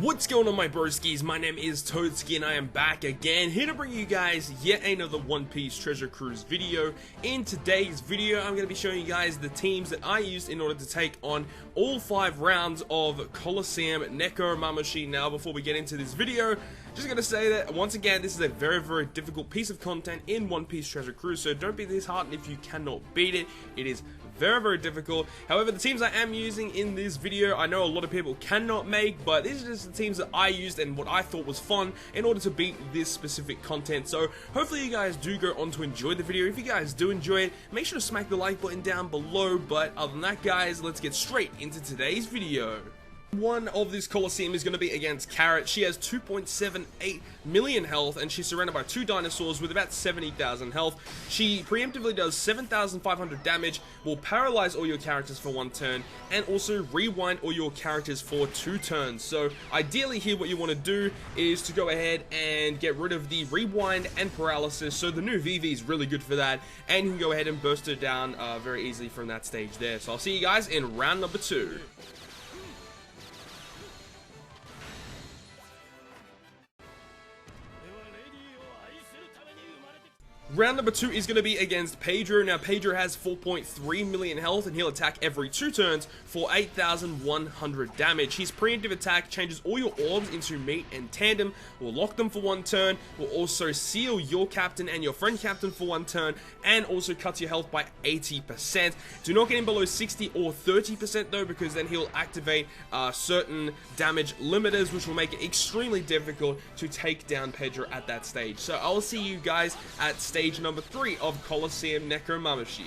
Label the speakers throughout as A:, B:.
A: What's going on, my broskies? My name is Toadski and I am back again, here to bring you guys yet another One Piece Treasure Cruise video. In today's video, I'm going to be showing you guys the teams that I used in order to take on all 5 rounds of COLISEUM NEKOMAMUSHI. Now, before we get into this video, just going to say that, once again, this is a very difficult piece of content in One Piece Treasure Cruise, so don't be disheartened if you cannot beat it. It is very difficult. However, the teams I am using in this video, I know a lot of people cannot make, but these are just the teams that I used and what I thought was fun in order to beat this specific content. So hopefully you guys do go on to enjoy the video. If you guys do enjoy it, make sure to smack the like button down below. But other than that, guys, let's get straight into today's video. One of this COLISEUM is going to be against Carrot. She has 2.78 million health, and she's surrounded by 2 dinosaurs with about 70,000 health. She preemptively does 7,500 damage, will paralyze all your characters for 1 turn, and also rewind all your characters for 2 turns. So ideally here, what you want to do is to go ahead and get rid of the rewind and paralysis. So the new VV is really good for that, and you can go ahead and burst her down very easily from that stage there. So I'll see you guys in round number 2. Round number 2 is going to be against Pedro. Now, Pedro has 4.3 million health, and he'll attack every 2 turns for 8,100 damage. His preemptive attack changes all your orbs into meat and tandem, will lock them for 1 turn, will also seal your captain and your friend captain for 1 turn, and also cuts your health by 80%. Do not get him below 60 or 30% though, because then he'll activate certain damage limiters, which will make it extremely difficult to take down Pedro at that stage. So I will see you guys at stage number 3 of COLISEUM NEKOMAMUSHI.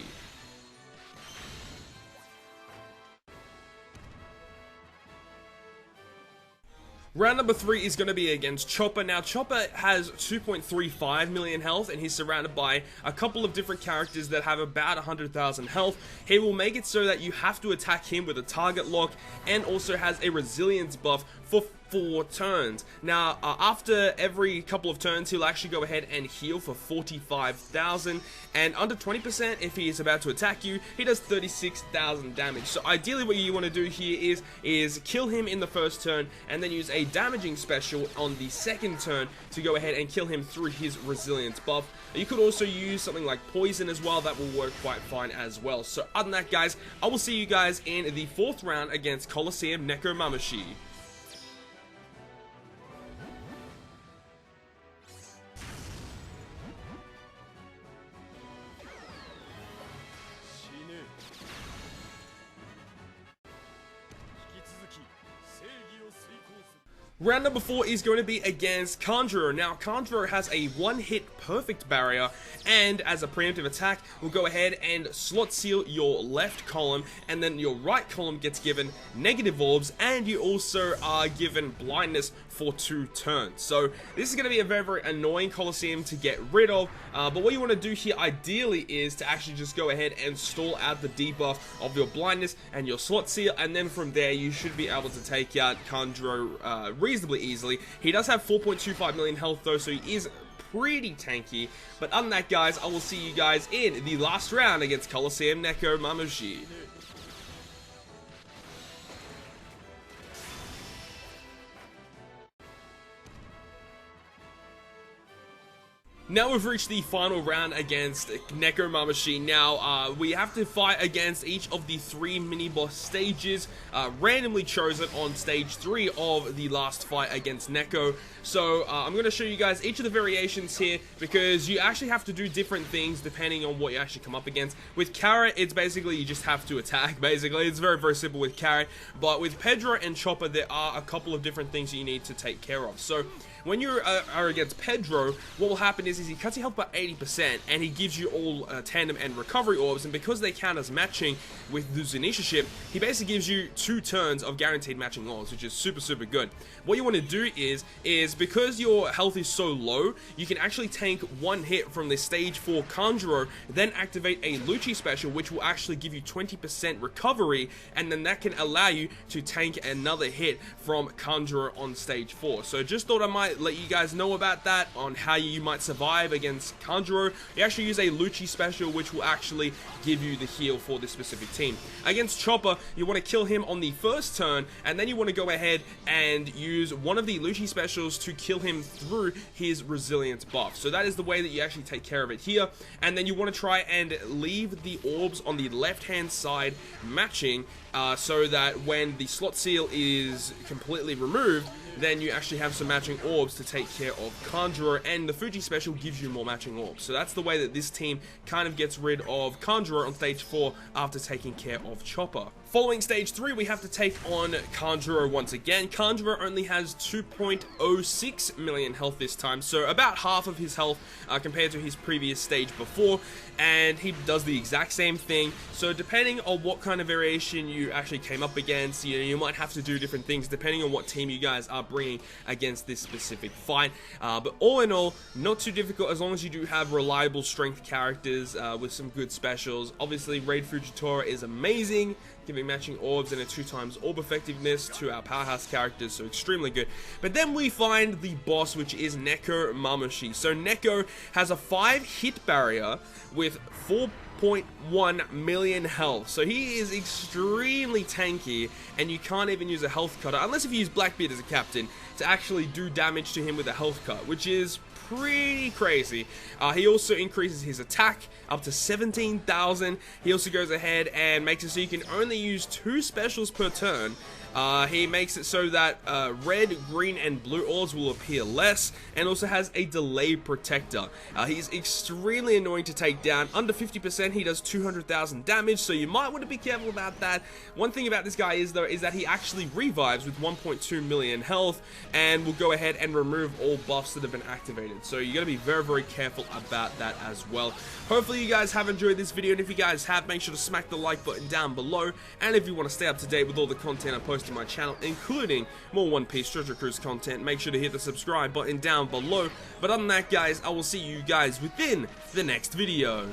A: Round number 3 is going to be against Chopper. Now, Chopper has 2.35 million health, and he's surrounded by a couple of different characters that have about 100,000 health. He will make it so that you have to attack him with a target lock, and also has a resilience buff for 4 turns. Now, after every couple of turns, he'll actually go ahead and heal for 45,000, and under 20%, if he is about to attack you, he does 36,000 damage. So ideally what you want to do here is kill him in the first turn, and then use a damaging special on the second turn to go ahead and kill him through his resilience buff. You could also use something like poison as well. That will work quite fine as well. So other than that, guys, I will see you guys in the 4th round against COLISEUM NEKOMAMUSHI. Round number 4 is going to be against Kanjuro. Now, Kanjuro has a 1-hit perfect barrier, and as a preemptive attack, will go ahead and slot seal your left column, and then your right column gets given negative orbs, and you also are given blindness for 2 turns. So this is going to be a very annoying COLISEUM to get rid of, but what you want to do here ideally is to actually just go ahead and stall out the debuff of your blindness and your slot seal, and then from there you should be able to take out Kanjuro reasonably easily. He does have 4.25 million health though, so he is pretty tanky. But other than that, guys, I will see you guys in the last round against COLISEUM NEKOMAMUSHI. Now we've reached the final round against NEKOMAMUSHI. Now, we have to fight against each of the 3 mini-boss stages, randomly chosen on stage 3 of the last fight against Neko. So, I'm going to show you guys each of the variations here, because you actually have to do different things depending on what you actually come up against. With Carrot, it's basically you just have to attack, basically. It's very simple with Carrot. But with Pedro and Chopper, there are a couple of different things you need to take care of. So, when you are against Pedro, what will happen is he cuts your health by 80%, and he gives you all tandem and recovery orbs, and because they count as matching with the Zunisha, he basically gives you 2 turns of guaranteed matching orbs, which is super good. What you want to do is because your health is so low, you can actually tank 1 hit from the stage 4 Kanjuro, then activate a Lucci special, which will actually give you 20% recovery, and then that can allow you to tank another hit from Kanjuro on stage 4. So just thought I might let you guys know about that, on how you might survive survive against Kanjuro, you actually use a Lucci special, which will actually give you the heal for this specific team. Against Chopper, you want to kill him on the first turn, and then you want to go ahead and use one of the Lucci specials to kill him through his resilience buff. So that is the way that you actually take care of it here. And then you want to try and leave the orbs on the left-hand side matching, so that when the slot seal is completely removed, then you actually have some matching orbs to take care of Kanjuro, and the Fuji special gives you more matching orbs. So that's the way that this team kind of gets rid of Kanjuro on stage 4 after taking care of Chopper. Following stage 3, we have to take on Kanjuro once again. Kanjuro only has 2.06 million health this time, so about half of his health compared to his previous stage before, and he does the exact same thing. So depending on what kind of variation you actually came up against, you might have to do different things depending on what team you guys are bringing against this specific fight. But all in all, not too difficult as long as you do have reliable strength characters with some good specials. Obviously, Raid Fujitora is amazing, giving matching orbs and a 2x orb effectiveness to our powerhouse characters, so extremely good. But then we find the boss, which is NEKOMAMUSHI. So Neko has a 5 hit barrier with 4.1 million health, so he is extremely tanky, and you can't even use a health cutter unless if you use Blackbeard as a captain to actually do damage to him with a health cut, which is pretty crazy. He also increases his attack up to 17,000. He also goes ahead and makes it so you can only use 2 specials per turn. He makes it so that red, green, and blue orbs will appear less, and also has a delay protector. He's extremely annoying to take down. Under 50%, he does 200,000 damage, so you might want to be careful about that. One thing about this guy is that he actually revives with 1.2 million health, and will go ahead and remove all buffs that have been activated. So you got to be very, very careful about that as well. Hopefully you guys have enjoyed this video, and if you guys have, make sure to smack the like button down below. And if you want to stay up to date with all the content I post on my channel, including more One Piece Treasure Cruise content, make sure to hit the subscribe button down below. But other than that, guys, I will see you guys within the next video.